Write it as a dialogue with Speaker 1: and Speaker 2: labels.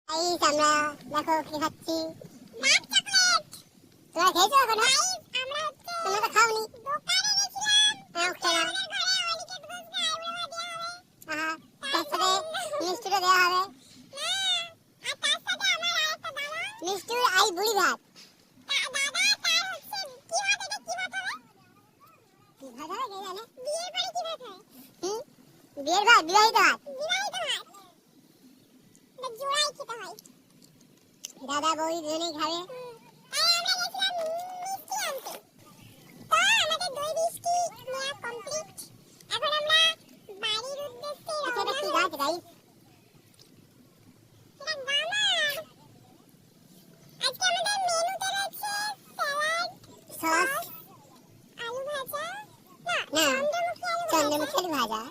Speaker 1: Guys আমরা দেখো কি খাচ্ছি ডার্ক চকলেট। তোমরা খেয়েছো এখনো? আমরা তোমরা তো খাওনি। দোকানে গেছিলাম। খেলাম। আহা তার সাথে মিষ্টিটা দেওয়া হবে। না আর তার সাথে আমার আরেকটা দাদা মিষ্টি আই বুড়ি ভাত। দাদা তার হচ্ছে কি ভাত, এটা কি ভাত হবে? কি ভাত হবে কে জানে? বিয়ের পরে কি ভাত হয়? বিয়ের ভাত, বিবাহিত ভাত। বিবাহিত ভাত এটা জোড়াই খেতে হয়। দাদা বউ দুজনেই খাবে। তাই আমরা গেছিলাম মিষ্টি আনতে। তো আমাদের দই মিষ্টি নেওয়া কমপ্লিট। এখন আমরা বাড়ির উদ্দেশ্যে রওনা হব। এটা কি গাছ গাইস? এটা গামার। আজকে আমাদের মেনুতে রয়েছে স্যালাড, সস, আলু ভাজা, না চন্দ্রমুখী আলু ভাজা।